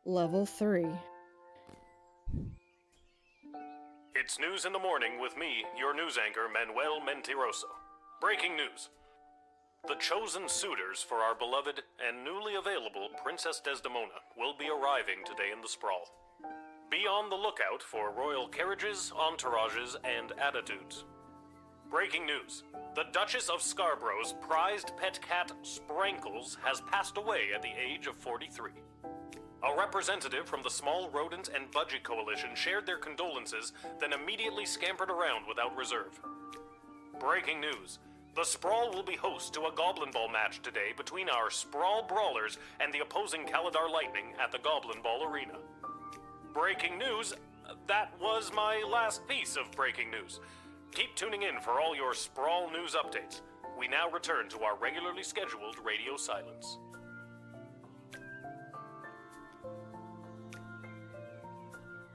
Level 3. It's news in the morning with me, your news anchor, Manuel Mentiroso. Breaking news. The chosen suitors for our beloved and newly available Princess Desdemona will be arriving today in the Sprawl. Be on the lookout for royal carriages, entourages, and attitudes. Breaking news. The Duchess of Scarborough's prized pet cat, Sprankles, has passed away at the age of 43. A representative from the Small Rodent and Budgie Coalition shared their condolences, then immediately scampered around without reserve. Breaking news. The Sprawl will be host to a Goblin Ball match today between our Sprawl Brawlers and the opposing Caladar Lightning at the Goblin Ball Arena. Breaking news. That was my last piece of breaking news. Keep tuning in for all your Sprawl news updates. We now return to our regularly scheduled radio silence.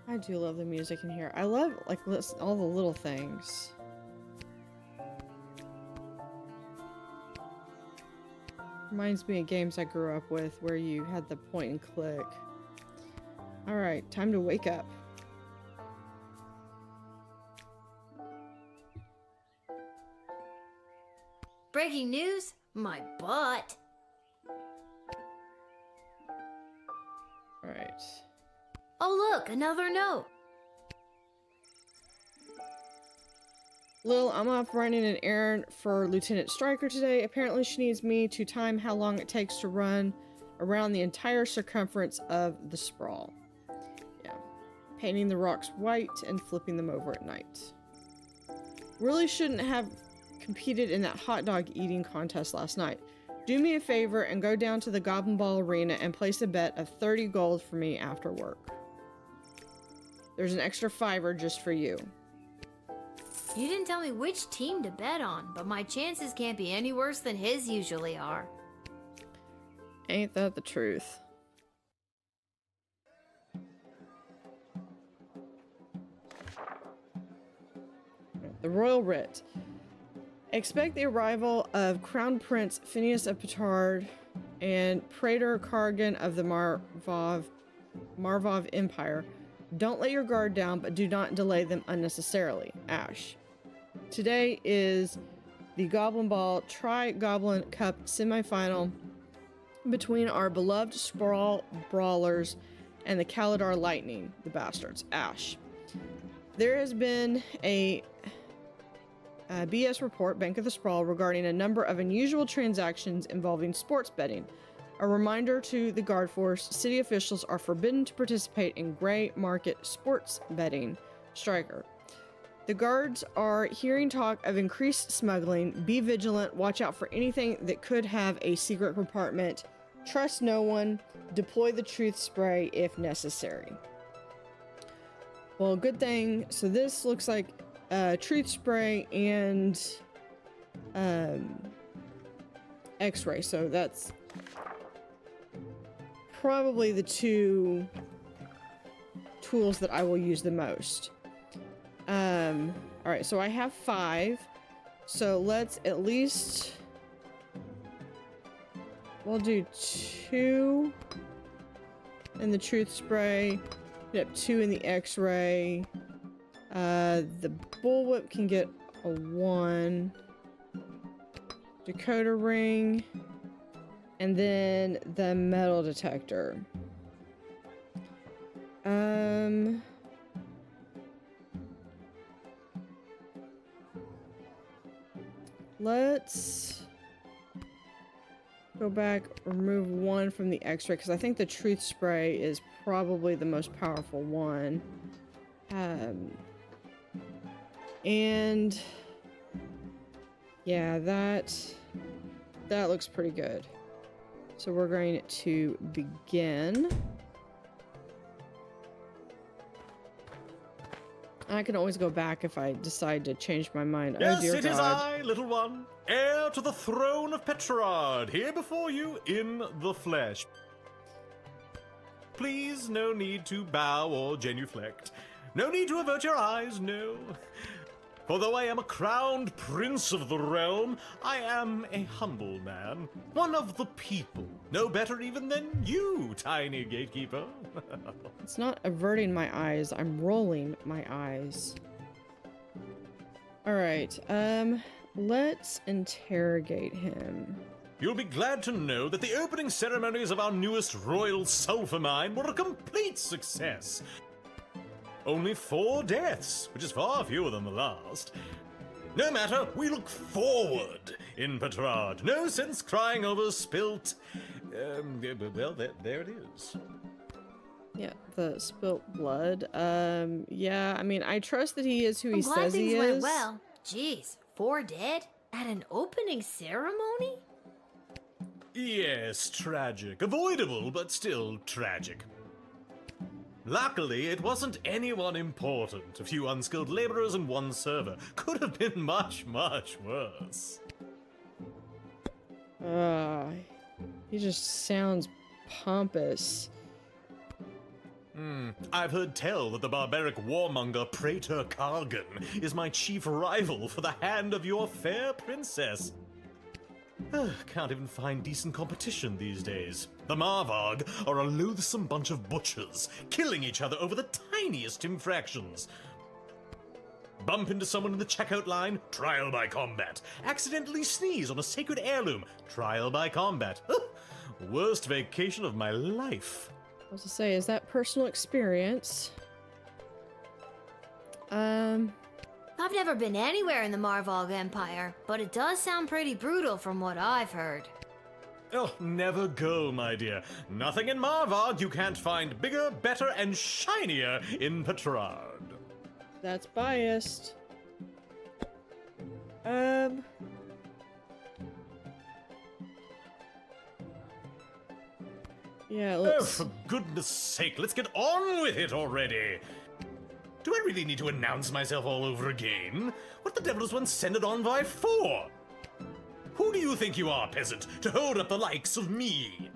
I do love the music in here. I love, like, all the little things. Reminds me of games I grew up with where you had the point and click. Alright, time to wake up. Breaking news? My butt. Alright. Oh look, another note. Lil, I'm off running an errand for Lieutenant Stryker today. Apparently she needs me to time how long it takes to run around the entire circumference of the sprawl. Yeah. Painting the rocks white and flipping them over at night. Really shouldn't have competed in that hot dog eating contest last night. Do me a favor and go down to the Goblin Ball Arena and place a bet of 30 gold for me after work. There's an extra $5 just for you. You didn't tell me which team to bet on, but my chances can't be any worse than his usually are. Ain't that the truth? The Royal Writ. Expect the arrival of Crown Prince Phineas of Petard and Praetor Kargan of the Marvov Empire. Don't let your guard down, but do not delay them unnecessarily. Ash. Today is the Goblin Ball Tri-Goblin Cup semifinal between our beloved Sprawl Brawlers and the Caladar Lightning, the bastards. Ash. There has been a BS report, Bank of the Sprawl, regarding a number of unusual transactions involving sports betting. A reminder to the Guard Force, city officials are forbidden to participate in gray market sports betting. Stryker. The guards are hearing talk of increased smuggling. Be vigilant. Watch out for anything that could have a secret compartment. Trust no one. Deploy the truth spray if necessary. Well, good thing. So this looks like truth spray and X-ray. So that's probably the two tools that I will use the most. All right, so I have 5. So let's at least, we'll do 2 in the truth spray, get up 2 in the X-ray. The bullwhip can get a 1. Dakota ring. And then the metal detector. Let's go back, remove 1 from the X-ray, because I think the truth spray is probably the most powerful one. And yeah, that looks pretty good. So we're going to begin. I can always go back if I decide to change my mind. Yes, oh dear it God. is I, little one, heir to the throne of Petrarad, here before you in the flesh. Please, no need to bow or genuflect. No need to avert your eyes, no. For though I am a crowned prince of the realm, I am a humble man, one of the people, no better even than you, tiny gatekeeper. It's not averting my eyes, I'm rolling my eyes. Alright, let's interrogate him. You'll be glad to know that the opening ceremonies of our newest royal sulfur mine were a complete success. Only 4 deaths, which is far fewer than the last. No matter, we look forward in Petrard. No sense crying over spilt... well, there it is. Yeah, the spilt blood. Yeah, I mean, I trust that he is who he says he I'm glad things is. went well. Jeez, 4 dead? At an opening ceremony? Yes, tragic. Avoidable, but still tragic. Luckily, it wasn't anyone important. A few unskilled laborers and 1 server. Could have been much, much worse. He just sounds pompous. I've heard tell that the barbaric warmonger Praetor Kargan is my chief rival for the hand of your fair princess. Can't even find decent competition these days. The Marvarg are a loathsome bunch of butchers, killing each other over the tiniest infractions. Bump into someone in the checkout line, trial by combat. Accidentally sneeze on a sacred heirloom, trial by combat. Worst vacation of my life. I was to say, is that personal experience? I've never been anywhere in the Marvog Empire, but it does sound pretty brutal from what I've heard. Oh, never go, my dear. Nothing in Marvard you can't find bigger, better, and shinier in Petrard. That's biased. Yeah, Oh, let's... for goodness sake, let's get on with it already. Do I really need to announce myself all over again? What the devil does one send it on by for? Who do you think you are, peasant, to hold up the likes of me?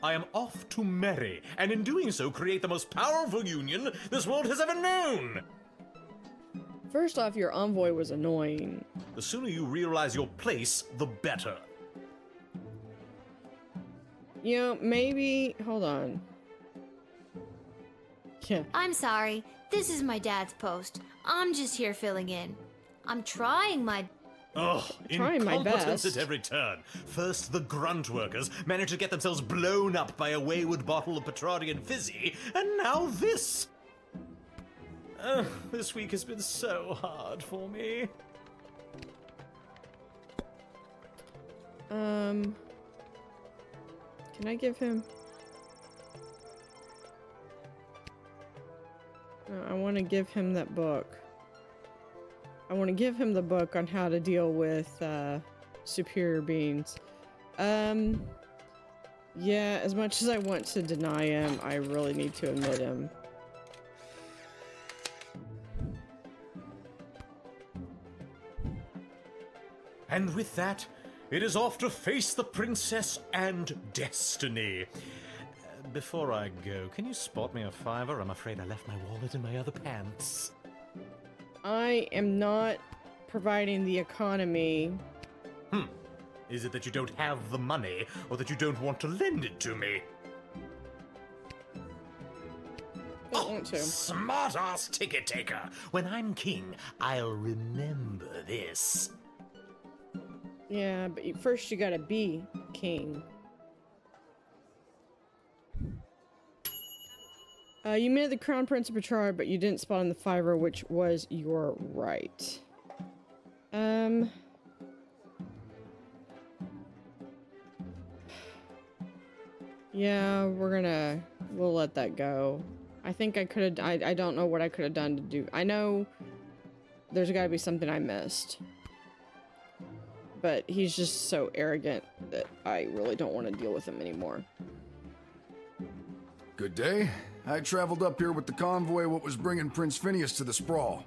I am off to marry, and in doing so create the most powerful union this world has ever known. First off, your envoy was annoying. The sooner you realize your place, the better. You know, maybe... Hold on. Yeah. I'm sorry. This is my dad's post. I'm just here filling in. I'm trying my... Oh, Trying my incompetence best. at every turn. First, the grunt workers manage to get themselves blown up by a wayward bottle of Petrardian fizzy, and now this! This week has been so hard for me. Can I give him... No, I want to give him that book. I want to give him the book on how to deal with superior beings. Yeah, as much as I want to deny him, I really need to admit him. And with that, it is off to face the princess and destiny. Before I go, can you spot me a $5? I'm afraid I left my wallet in my other pants. I am not providing the economy. Is it that you don't have the money, or that you don't want to lend it to me? Don't want to. Smart-ass ticket taker! When I'm king, I'll remember this. Yeah, but first you gotta be king. You made the Crown Prince of Petrard, but you didn't spot on the $5, which was your right. Yeah, we'll let that go. I think I could have, I don't know what I could have done to do. I know there's gotta be something I missed. But he's just so arrogant that I really don't want to deal with him anymore. Good day. I traveled up here with the convoy what was bringing Prince Phineas to the sprawl.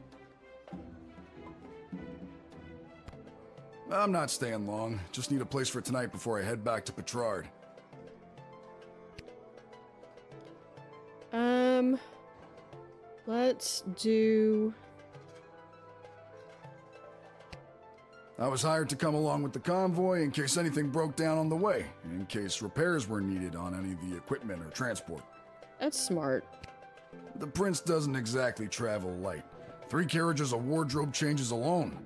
I'm not staying long. Just need a place for tonight before I head back to Petrard. Let's do... I was hired to come along with the convoy in case anything broke down on the way, in case repairs were needed on any of the equipment or transport. That's smart. The prince doesn't exactly travel light. 3 carriages of wardrobe changes alone.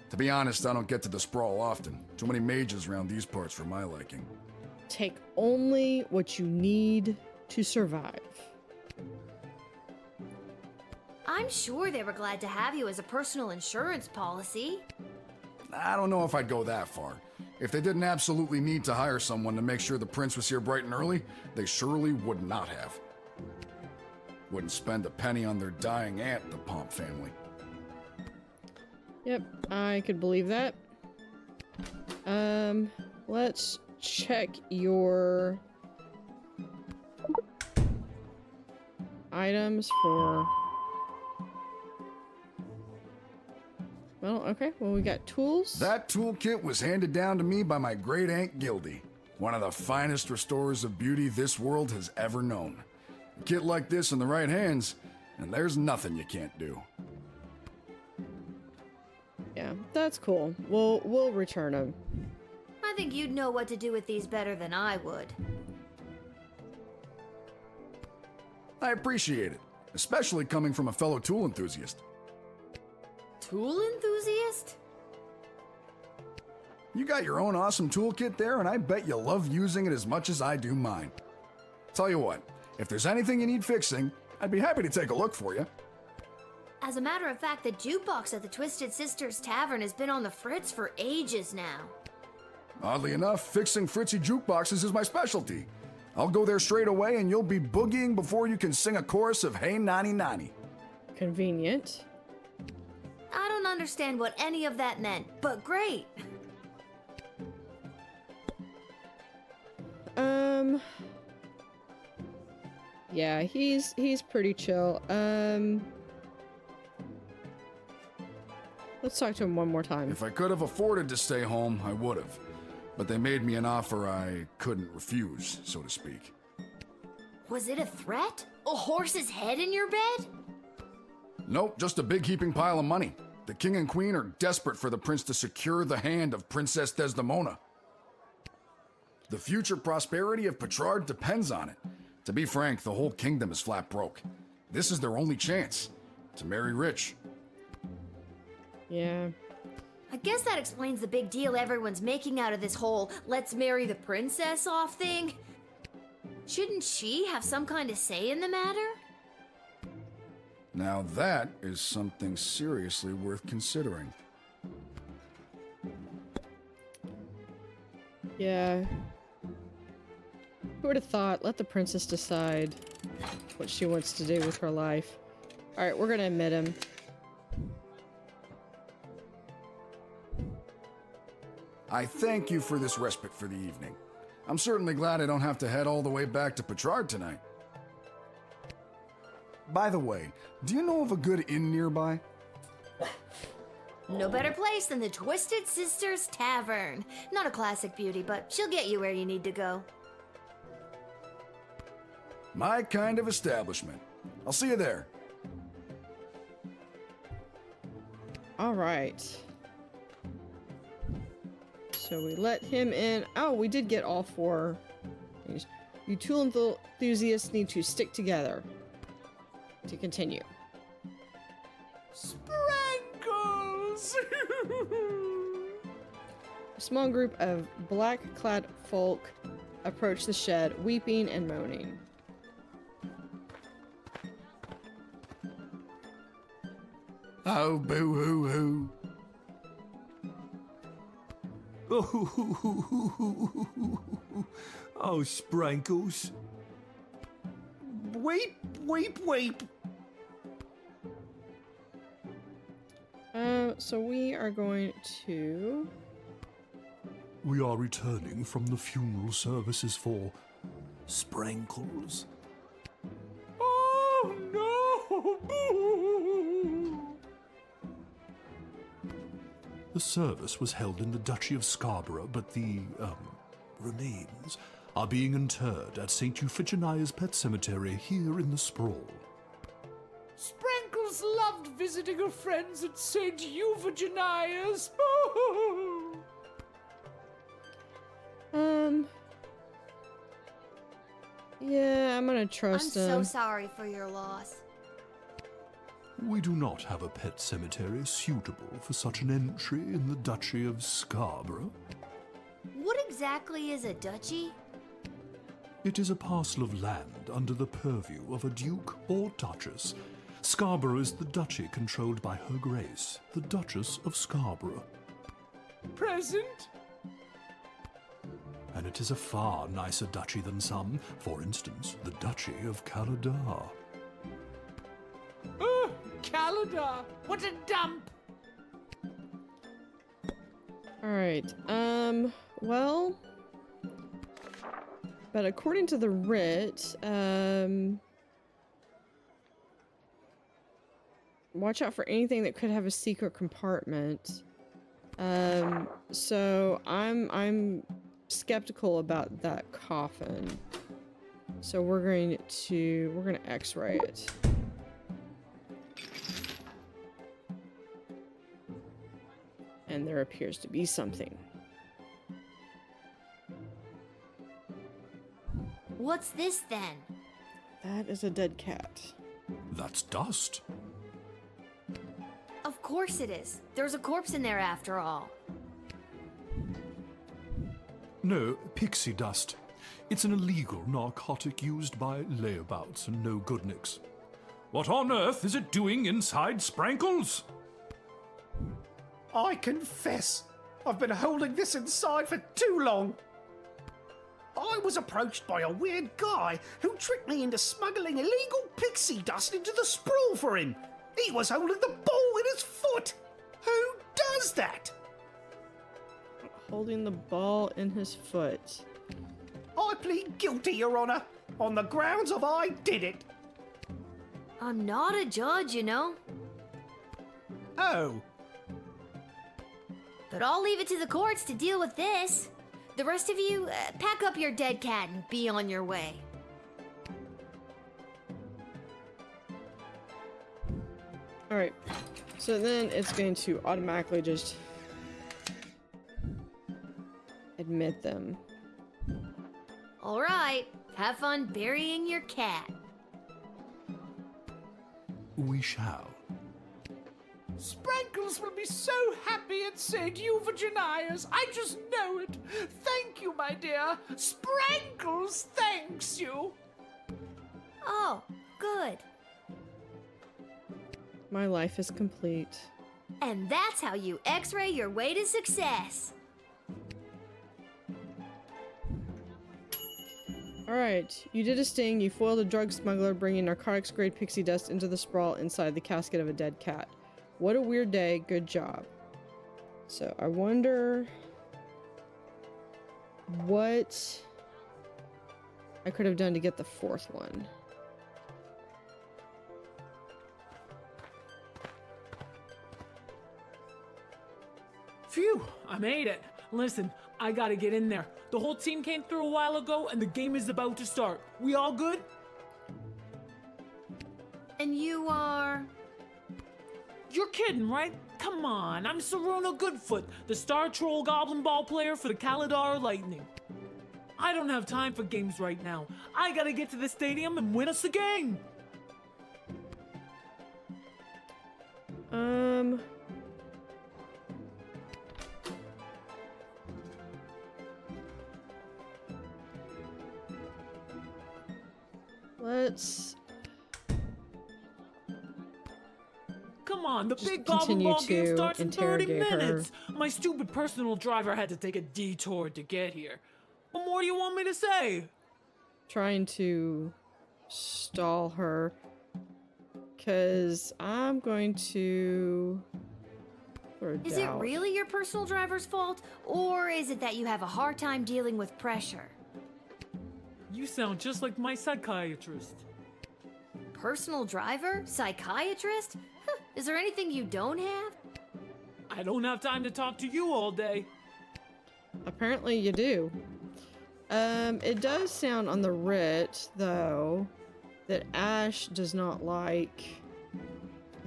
To be honest, I don't get to the sprawl often. Too many mages around these parts for my liking. Take only what you need to survive. I'm sure they were glad to have you as a personal insurance policy. I don't know if I'd go that far. If they didn't absolutely need to hire someone to make sure the prince was here bright and early, they surely would not have. Wouldn't spend a penny on their dying aunt, the Pomp family. Yep, I could believe that. Let's check your items for... Well, okay, well, we got tools. That toolkit was handed down to me by my great aunt Gildy, one of the finest restorers of beauty this world has ever known. A kit like this in the right hands, and there's nothing you can't do. Yeah, that's cool. We'll return them. I think you'd know what to do with these better than I would. I appreciate it, especially coming from a fellow tool enthusiast. Tool enthusiast? You got your own awesome toolkit there, and I bet you love using it as much as I do mine. Tell you what, if there's anything you need fixing, I'd be happy to take a look for you. As a matter of fact, the jukebox at the Twisted Sisters Tavern has been on the fritz for ages now. Oddly enough, fixing fritzy jukeboxes is my specialty. I'll go there straight away and you'll be boogieing before you can sing a chorus of Hey Nani Nani. Convenient. I don't understand what any of that meant, but great. Yeah, he's pretty chill. Let's talk to him one more time. If I could have afforded to stay home, I would have. But they made me an offer I couldn't refuse, so to speak. Was it a threat? A horse's head in your bed? Nope, just a big heaping pile of money. The king and queen are desperate for the prince to secure the hand of Princess Desdemona. The future prosperity of Petrard depends on it. To be frank, the whole kingdom is flat broke. This is their only chance, to marry rich. Yeah. I guess that explains the big deal everyone's making out of this whole let's marry the princess off thing. Shouldn't she have some kind of say in the matter? Now that is something seriously worth considering. Yeah. Who would have thought? Let the princess decide what she wants to do with her life. Alright, we're gonna admit him. I thank you for this respite for the evening. I'm certainly glad I don't have to head all the way back to Petrard tonight. By the way, do you know of a good inn nearby? No better place than the Twisted Sisters Tavern. Not a classic beauty, but she'll get you where you need to go. My kind of establishment. I'll see you there. Alright. So we let him in. Oh, we did get all 4. You tool enthusiasts need to stick together to continue. Sprankles! A small group of black-clad folk approach the shed, weeping and moaning. Oh, boo-hoo-hoo. Oh, Sprankles. Weep, weep, weep. So we are going to... We are returning from the funeral services for Sprankles. Oh, no! Boo! The service was held in the Duchy of Scarborough, but the, remains are being interred at St. Euphigenia's Pet Cemetery here in the Sprawl. Sprankles! Sprinkles loved visiting her friends at St. Euphogenius. Yeah, I'm gonna I'm trust him. so sorry for your loss. We do not have a pet cemetery suitable for such an entry in the Duchy of Scarborough. What exactly is a duchy? It is a parcel of land under the purview of a duke or duchess. Scarborough is the duchy controlled by Her Grace, the Duchess of Scarborough. Present? And it is a far nicer duchy than some, for instance, the Duchy of Caladar. Oh, Caladar, what a dump! Alright, well... But according to the writ, watch out for anything that could have a secret compartment. So I'm skeptical about that coffin. So we're gonna X-ray it. And there appears to be something. What's this then? That is a dead cat. That's dust. Of course it is. There's a corpse in there after all. No, pixie dust. It's an illegal narcotic used by layabouts and no-goodniks. What on earth is it doing inside Sprankles? I confess, I've been holding this inside for too long. I was approached by a weird guy who tricked me into smuggling illegal pixie dust into the sprawl for him. He was holding the ball in his foot. Who does that? Holding the ball in his foot. I plead guilty, Your Honor, on the grounds of I did it. I'm not a judge, you know. Oh, But I'll leave it to the courts to deal with this. The rest of you, pack up your dead cat and be on your way. Alright, so then it's going to automatically just admit them. All right, have fun burying your cat. We shall. Sprankles will be so happy at St. Euphogenius. I just know it. Thank you, my dear. Sprankles thanks you. Oh, good. My life is complete. And that's how you X-ray your way to success. Alright, you did a sting. You foiled a drug smuggler bringing narcotics-grade pixie dust into the sprawl inside the casket of a dead cat. What a weird day. Good job. So, I wonder what I could have done to get the fourth one. Phew, I made it. Listen, I gotta get in there. The whole team came through a while ago and the game is about to start. We all good? And you are... You're kidding, right? Come on, I'm Saruna Goodfoot, the Star Troll Goblin Ball player for the Caladar Lightning. I don't have time for games right now. I gotta get to the stadium and win us the game. Let's Come on, the Just big Goblin continue Ball game to starts in 30 interrogate her. minutes. My stupid personal driver had to take a detour to get here. What more do you want me to say? trying to stall her. Because I'm going to... Is it really your personal driver's fault? Or is it that you have a hard time dealing with pressure? You sound just like my psychiatrist. Personal driver? Psychiatrist? Huh, is there anything you don't have? I don't have time to talk to you all day. Apparently you do. It does sound on the writ, though, that Ash does not like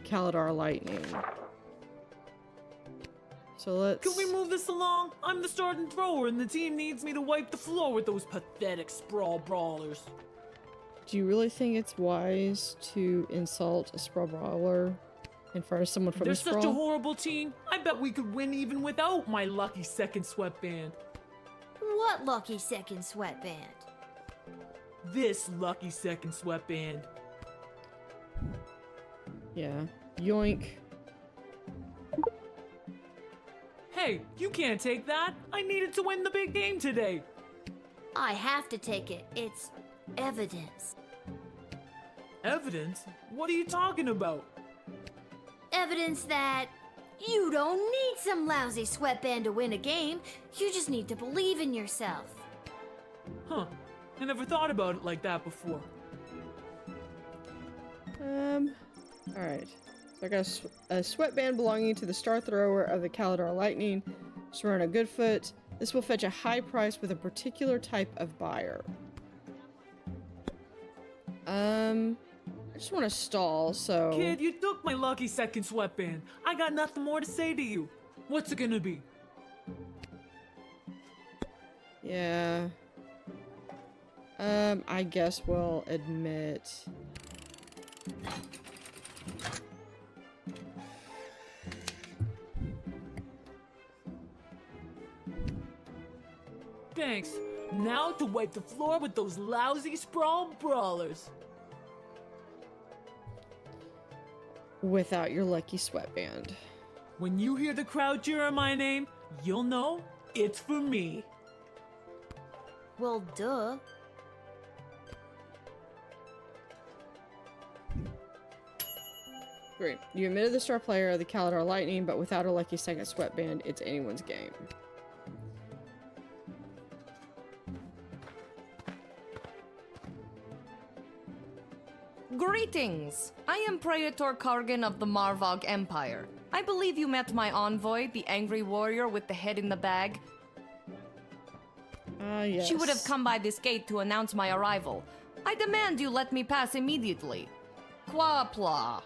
Kalidar lightning. So let's... Can we move this along? I'm the starting thrower and the team needs me to wipe the floor with those pathetic sprawl brawlers. Do you really think it's wise to insult a sprawl brawler in front of someone from They're the sprawl? such a horrible team. I bet we could win even without my lucky second sweatband. What lucky second sweatband? This lucky second sweatband. Yeah. Yoink. Hey, you can't take that. I needed to win the big game today. I have to take it. It's evidence. Evidence? What are you talking about? Evidence that you don't need some lousy sweatband to win a game. You just need to believe in yourself. Huh. I never thought about it like that before. Alright. So I got a sweatband belonging to the star thrower of the Kalidar lightning. Serena Goodfoot. This will fetch a high price with a particular type of buyer. I just want to stall, so... Kid, you took my lucky second sweatband. I got nothing more to say to you. What's it gonna be? Yeah. I guess we'll admit... Thanks. Now to wipe the floor with those lousy sprawl brawlers. Without your lucky sweatband. When you hear the crowd cheer my name, you'll know it's for me. Well, duh. Great. You admitted the star player of the Kalidar lightning, but without a lucky second sweatband, it's anyone's game. Greetings! I am Praetor Kargan of the Marvog Empire. I believe you met my envoy, the angry warrior with the head in the bag. Yes. She would have come by this gate to announce my arrival. I demand you let me pass immediately. Quapla.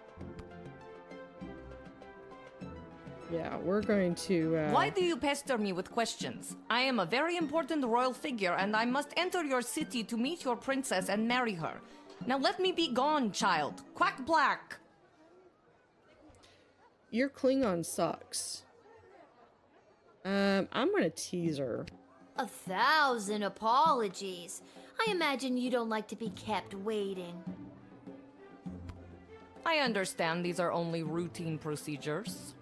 Yeah, we're going to, Why do you pester me with questions? I am a very important royal figure and I must enter your city to meet your princess and marry her. Now let me be gone, child. Quack black. Your Klingon sucks. I'm gonna tease her. 1,000 apologies. I imagine you don't like to be kept waiting. I understand these are only routine procedures.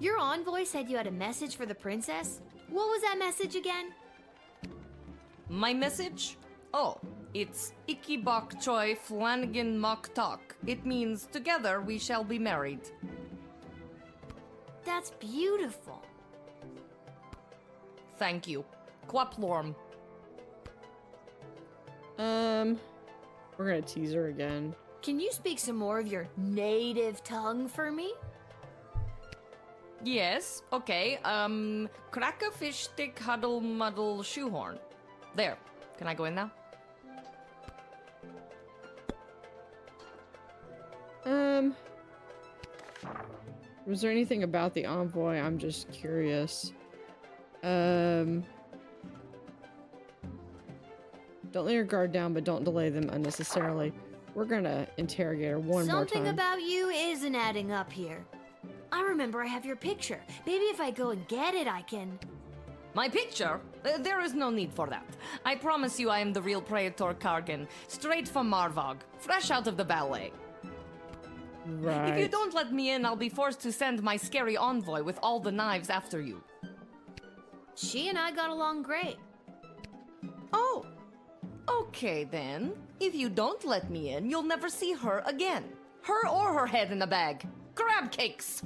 Your envoy said you had a message for the princess? What was that message again? My message? Oh, it's Iki Bok Choi Flanagan Mok Tok. It means together we shall be married. That's beautiful. Thank you. Quaplorm. We're gonna tease her again. Can you speak some more of your native tongue for me? Yes, okay. Crack a fish stick, huddle, muddle, shoehorn. There. Can I go in now? Was there anything about the envoy? I'm just curious. Don't let your guard down, but don't delay them unnecessarily. We're gonna interrogate her one more time. Something about you isn't adding up here. I remember I have your picture. Maybe if I go and get it, I can... My picture? There is no need for that. I promise you I am the real Praetor Kargan, straight from Marvog, fresh out of the ballet. Right. If you don't let me in, I'll be forced to send my scary envoy with all the knives after you. She and I got along great. Oh, okay then. If you don't let me in, you'll never see her again. Her or her head in a bag. Crab cakes!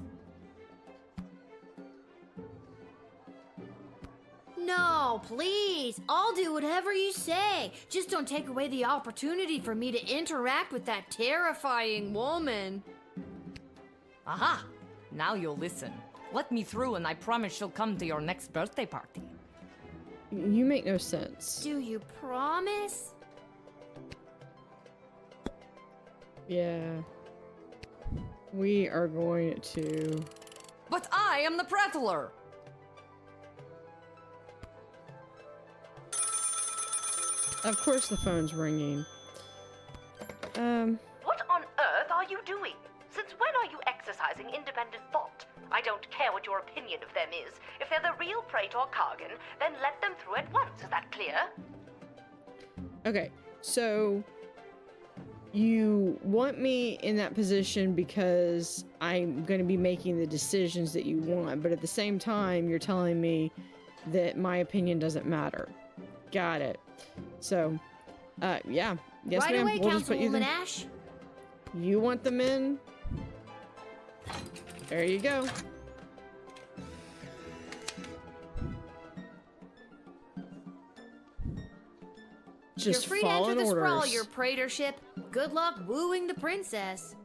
No, please. I'll do whatever you say. Just don't take away the opportunity for me to interact with that terrifying woman. Aha! Now you'll listen. Let me through and I promise she'll come to your next birthday party. You make no sense. Do you promise? Yeah. We are going to... But I am the prattler. Of course the phone's ringing. What on earth are you doing? Since when are you exercising independent thought? I don't care what your opinion of them is. If they're the real Praetor Kargan, then let them through at once. Is that clear? Okay, so... You want me in that position because I'm going to be making the decisions that you want, but at the same time, you're telling me that my opinion doesn't matter. Got it. So, yeah. Yes, right ma'am. away, We'll just put you Councilwoman there. Ash. You want them in? There you go. Just You're free to enter following the sprawl, orders. your praetorship. Good luck wooing the princess.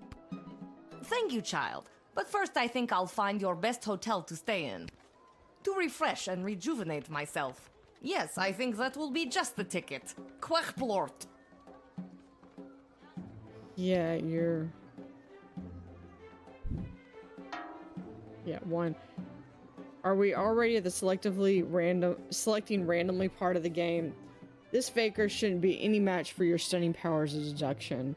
Thank you, child. But first I think I'll find your best hotel to stay in. To refresh and rejuvenate myself. Yes, I think that will be just the ticket. Quachplort. Yeah, you're... Yeah, one. Are we already at the selecting randomly part of the game? This faker shouldn't be any match for your stunning powers of deduction.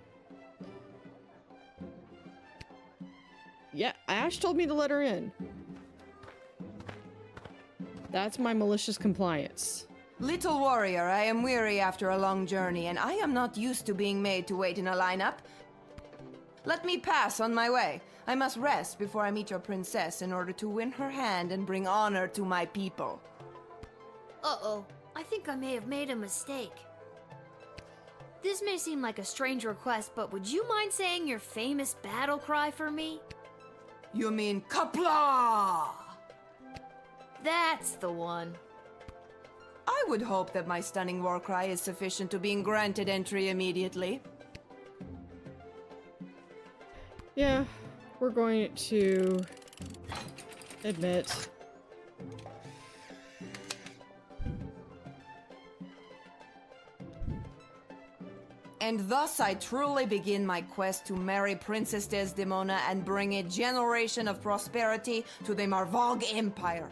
Yeah, Ash told me to let her in. That's my malicious compliance. Little warrior, I am weary after a long journey, and I am not used to being made to wait in a lineup. Let me pass on my way. I must rest before I meet your princess in order to win her hand and bring honor to my people. Uh-oh. I think I may have made a mistake. This may seem like a strange request, but would you mind saying your famous battle cry for me? You mean Kapla? That's the one. I would hope that my stunning war cry is sufficient to being granted entry immediately. Yeah, we're going to admit. And thus I truly begin my quest to marry Princess Desdemona and bring a generation of prosperity to the Marvog Empire.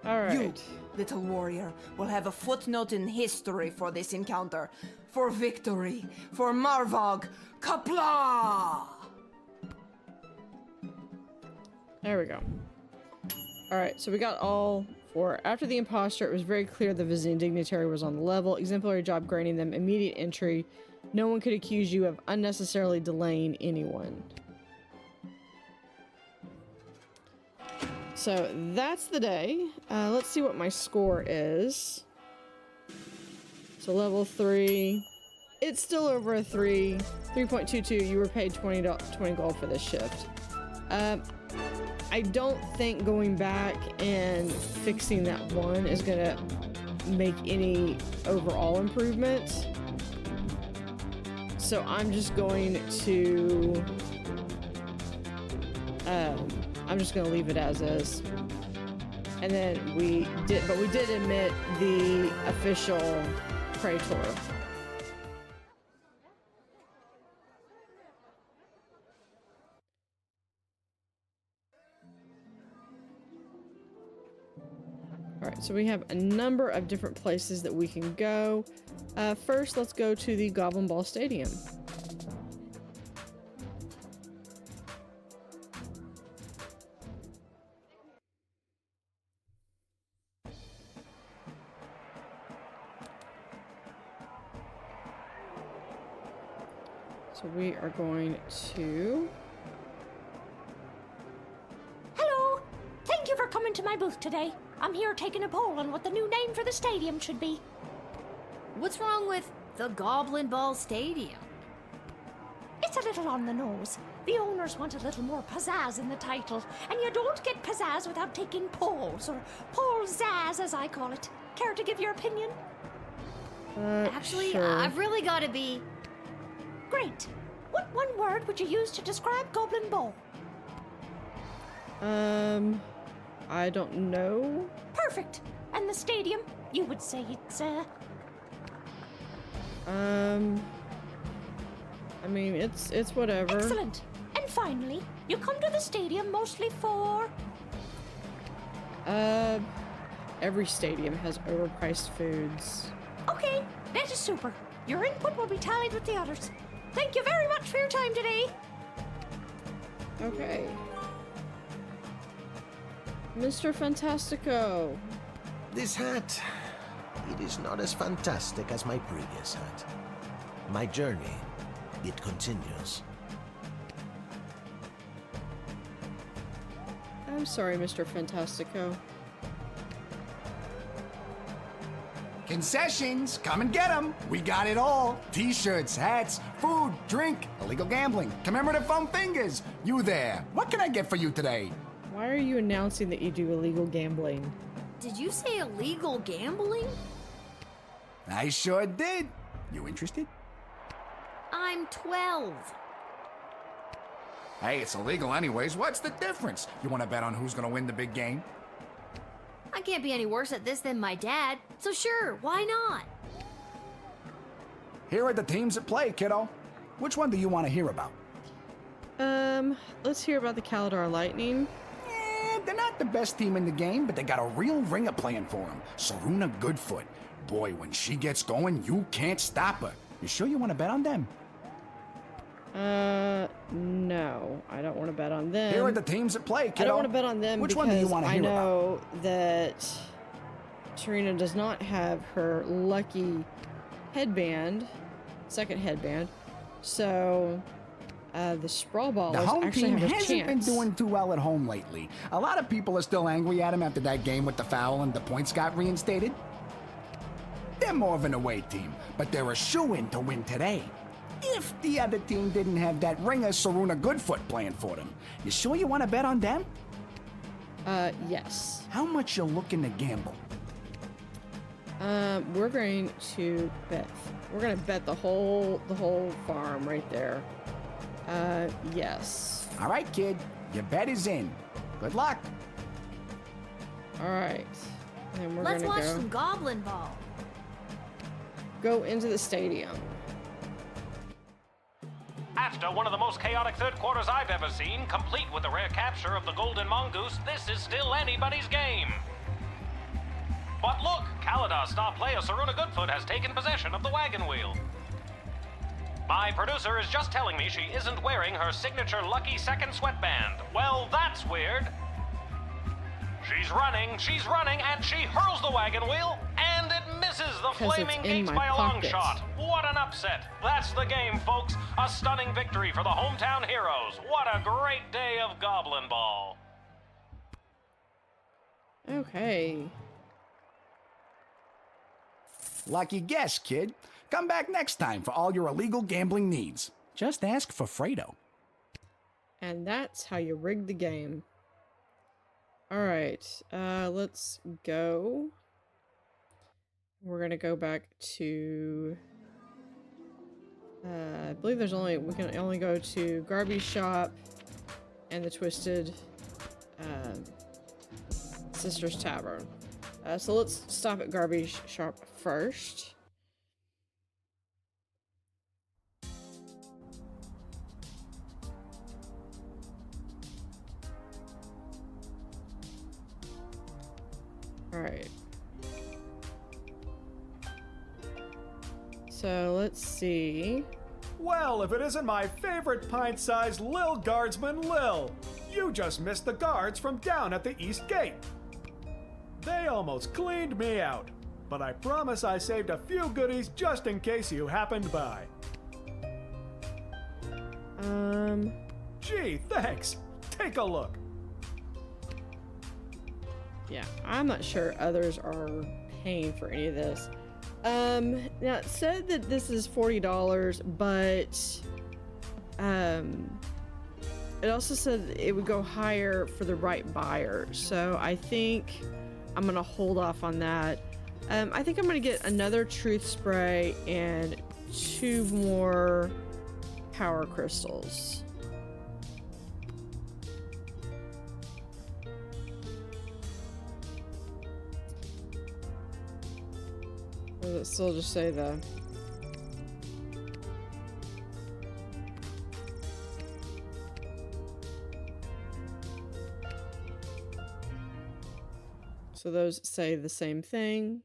All right. You, little warrior, will have a footnote in history for this encounter. For victory. For Marvog. Kapla! There we go. Alright, so we got all four. After the imposter, it was very clear the visiting dignitary was on the level. Exemplary job granting them immediate entry. No one could accuse you of unnecessarily delaying anyone. So that's the day. Let's see what my score is. So level 3. It's still over a 3. 3.22. You were paid 20 gold for this shift. I don't think going back and fixing that one is gonna make any overall improvement. So I'm just going to leave it as is. And then we did admit the official Praetor. Alright, so we have a number of different places that we can go. First, let's go to the Goblin Ball Stadium. So we are going to... Hello! Thank you for coming to my booth today. I'm here taking a poll on what the new name for the stadium should be. What's wrong with the Goblin Ball Stadium? It's a little on the nose. The owners want a little more pizzazz in the title, and you don't get pizzazz without taking polls, or poll-zazz as I call it. Care to give your opinion? Actually, sure. I've really got to be... Great. What one word would you use to describe Goblin Ball? I don't know. Perfect. And than the stadium? You would say it's, I mean, it's whatever. Excellent. And finally, you come to the stadium mostly for... Every stadium has overpriced foods. Okay, that is super. Your input will be tallied with the others. Thank you very much for your time today. Okay. Mr. Fantastico. This hat, it is not as fantastic as my previous hat. My journey, it continues. I'm sorry, Mr. Fantastico. Concessions, come and get them. We got it all. T-shirts, hats, food, drink, illegal gambling, commemorative foam fingers. You there. What can I get for you today? Why are you announcing that you do illegal gambling? Did you say illegal gambling? I sure did. You interested? I'm 12. Hey, it's illegal anyways. What's the difference? You want to bet on who's going to win the big game? I can't be any worse at this than my dad, so sure, why not? Here are the teams at play, kiddo. Which one do you want to hear about? Let's hear about the Caladar Lightning. They're not the best team in the game, but they got a real ringer playing for them. Saruna Goodfoot. Boy, when she gets going, you can't stop her. You sure you want to bet on them? No. I don't want to bet on them. Here are the teams at play, kiddo. I don't want to bet on them Which because one do you want to hear I know about? that Serena does not have her lucky headband, second headband. So, the Sprawl The Ballers home actually team have a hasn't been chance. doing too well at home lately. A lot of people are still angry at him after that game with the foul and the points got reinstated. They're more of an away team, but they're a shoo-in to win today. If the other team didn't have that ringer Saruna Goodfoot playing for them. You sure you want to bet on them? Yes. How much you looking to gamble? We're going to bet. We're going to bet the whole farm right there. Yes. All right, kid. Your bet is in. Good luck. All right. And we're Let's gonna watch some Goblin Ball. go into the stadium. After one of the most chaotic third quarters I've ever seen, complete with the rare capture of the Golden Mongoose, this is still anybody's game. But look, Caladar star player Saruna Goodfoot has taken possession of the wagon wheel. My producer is just telling me she isn't wearing her signature lucky second sweatband. Well, that's weird. She's running, and she hurls the wagon wheel, and it misses the 'Cause it's flaming in gates my by a long pocket. shot. What an upset. That's the game, folks. A stunning victory for the hometown heroes. What a great day of Goblin Ball. Okay. Lucky guess, kid. Come back next time for all your illegal gambling needs. Just ask for Fredo. And that's how you rig the game. Alright, let's go. We're gonna go back to... I believe we can only go to Garby's shop and the Twisted Sisters Tavern. So let's stop at Garby's shop first. Alright. So let's see. Well, if it isn't my favorite pint-sized Lil Guardsman Lil, you just missed the guards from down at the East Gate. They almost cleaned me out, but I promise I saved a few goodies just in case you happened by. Gee, thanks. Take a look. Yeah, I'm not sure others are paying for any of this. Now it said that this is $40, but it also said it would go higher for the right buyer. So I think I'm gonna hold off on that. I think I'm gonna get another truth spray and 2 more power crystals. Does it still just say the... So those say the same thing.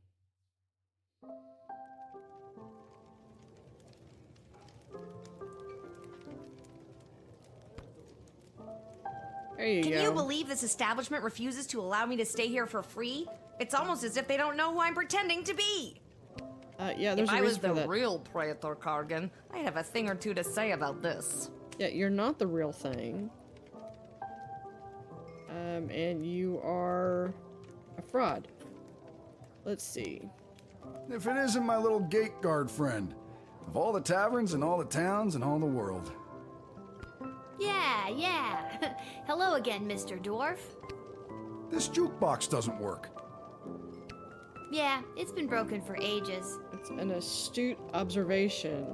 There you go. Can you believe this establishment refuses to allow me to stay here for free? It's almost as if they don't know who I'm pretending to be. Yeah, there's if a I was reason for the that. real Praetor Kargan, I'd have a thing or two to say about this. Yeah, you're not the real thing. And you are a fraud. Let's see. If it isn't my little gate guard friend. Of all the taverns and all the towns and all the world. Yeah. Hello again, Mr. Dwarf. This jukebox doesn't work. Yeah, it's been broken for ages. It's an astute observation.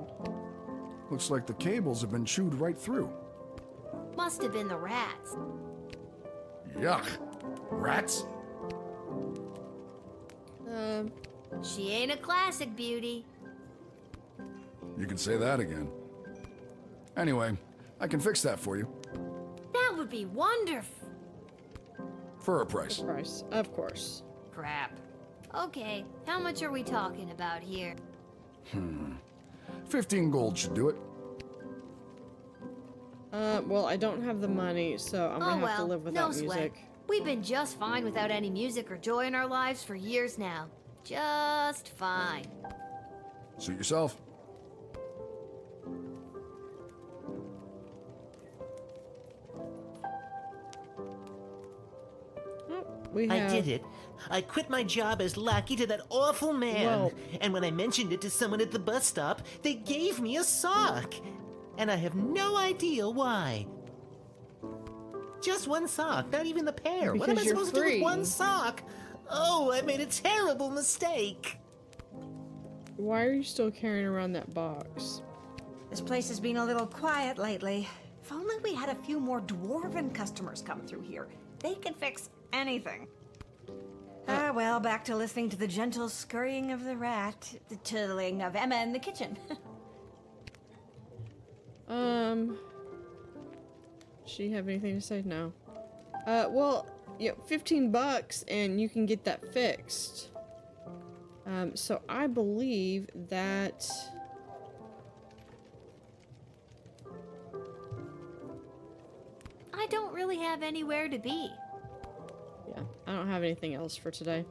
Looks like the cables have been chewed right through. Must have been the rats. Yuck. Rats? She ain't a classic beauty. You can say that again. Anyway, I can fix that for you. That would be wonderful. For a price. Price, of course. Crap. Okay, how much are we talking about here? 15 gold should do it. Well, I don't have the money, so I'm gonna have to live without no music. sweat. We've been just fine without any music or joy in our lives for years now. Just fine. Suit yourself. I did it. I quit my job as lackey to that awful man. Whoa. And when I mentioned it to someone at the bus stop, they gave me a sock. And I have no idea why. Just one sock, not even the pair. What am I Because you're supposed to do free. with one sock? Oh, I made a terrible mistake. Why are you still carrying around that box? This place has been a little quiet lately. If only we had a few more dwarven customers come through here. They can fix anything. Well, back to listening to the gentle scurrying of the rat, the twiddling of Emma in the kitchen. She have anything to say? No. Well, yeah, 15 bucks and you can get that fixed. So I believe that... I don't really have anywhere to be. Yeah, I don't have anything else for today.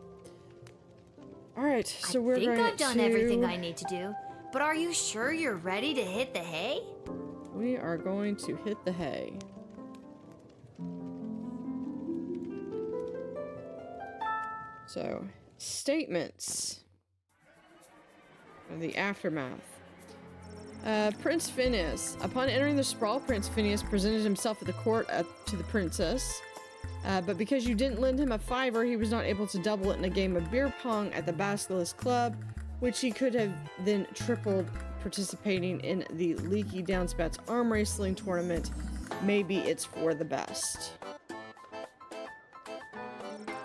Alright, so we're I think going I've done to... everything I need to do. But are you sure you're ready to hit the hay? We are going to hit the hay. So, statements. Of the aftermath. Prince Phineas. Upon entering the sprawl, Prince Phineas presented himself at the court to the princess. But because you didn't lend him a $5, he was not able to double it in a game of beer pong at the Basilisk Club, which he could have then tripled participating in the Leaky Downspouts arm wrestling tournament. Maybe it's for the best.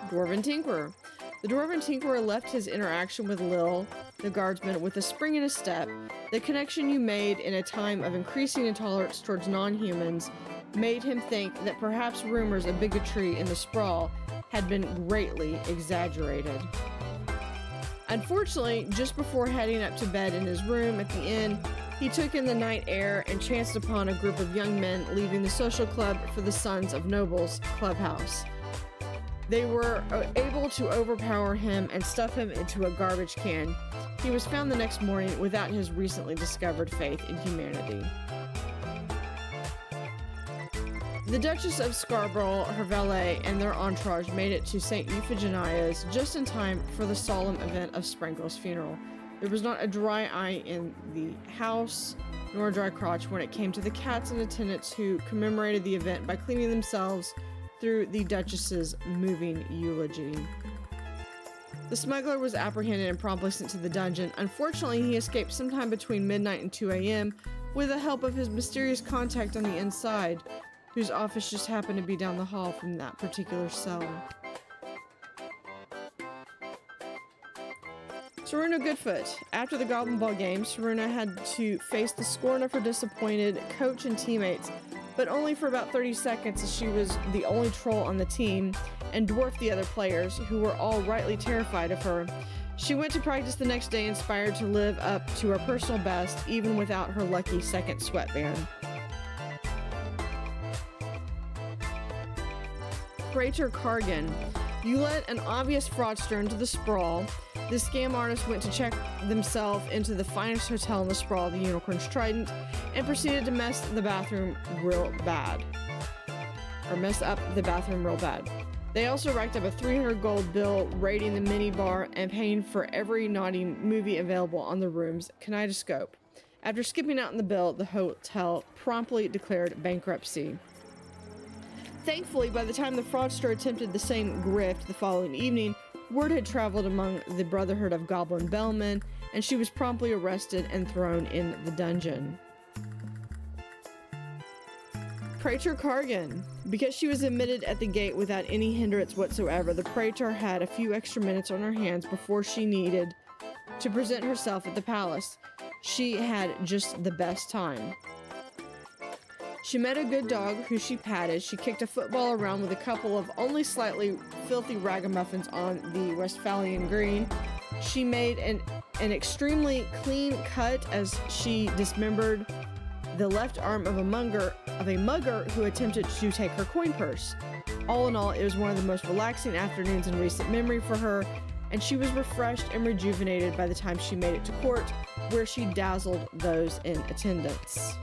Dwarven Tinkerer. The Dwarven Tinkerer left his interaction with Lil, the Guardsman, with a spring in his step. The connection you made in a time of increasing intolerance towards non-humans made him think that perhaps rumors of bigotry in the sprawl had been greatly exaggerated. Unfortunately, just before heading up to bed in his room at the inn, he took in the night air and chanced upon a group of young men leaving the social club for the Sons of Nobles clubhouse. They were able to overpower him and stuff him into a garbage can. He was found the next morning without his recently discovered faith in humanity. The Duchess of Scarborough, her valet, and their entourage made it to St. Euphigenia's just in time for the solemn event of Sprankle's funeral. There was not a dry eye in the house, nor a dry crotch when it came to the cats and attendants who commemorated the event by cleaning themselves through the Duchess's moving eulogy. The smuggler was apprehended and promptly sent to the dungeon. Unfortunately, he escaped sometime between midnight and 2 a.m. with the help of his mysterious contact on the inside, whose office just happened to be down the hall from that particular cell. Saruna Goodfoot. After the Goblin Ball game, Saruna had to face the scorn of her disappointed coach and teammates, but only for about 30 seconds, as she was the only troll on the team and dwarfed the other players, who were all rightly terrified of her. She went to practice the next day inspired to live up to her personal best, even without her lucky second sweatband. Praetor Kargan. You let an obvious fraudster into the sprawl. The scam artist went to check themselves into the finest hotel in the sprawl, the Unicorn's Trident, and proceeded to mess the bathroom real bad. Or mess up the bathroom real bad. They also racked up a 300 gold bill, raiding the mini bar and paying for every naughty movie available on the room's kinetoscope. After skipping out on the bill, the hotel promptly declared bankruptcy. Thankfully, by the time the fraudster attempted the same grift the following evening, word had traveled among the Brotherhood of Goblin Bellmen, and she was promptly arrested and thrown in the dungeon. Praetor Kargan. Because she was admitted at the gate without any hindrance whatsoever, the Praetor had a few extra minutes on her hands before she needed to present herself at the palace. She had just the best time. She met a good dog who she patted. She kicked a football around with a couple of only slightly filthy ragamuffins on the Westphalian Green. She made an extremely clean cut as she dismembered the left arm of a mugger who attempted to take her coin purse. All in all, it was one of the most relaxing afternoons in recent memory for her, and she was refreshed and rejuvenated by the time she made it to court, where she dazzled those in attendance.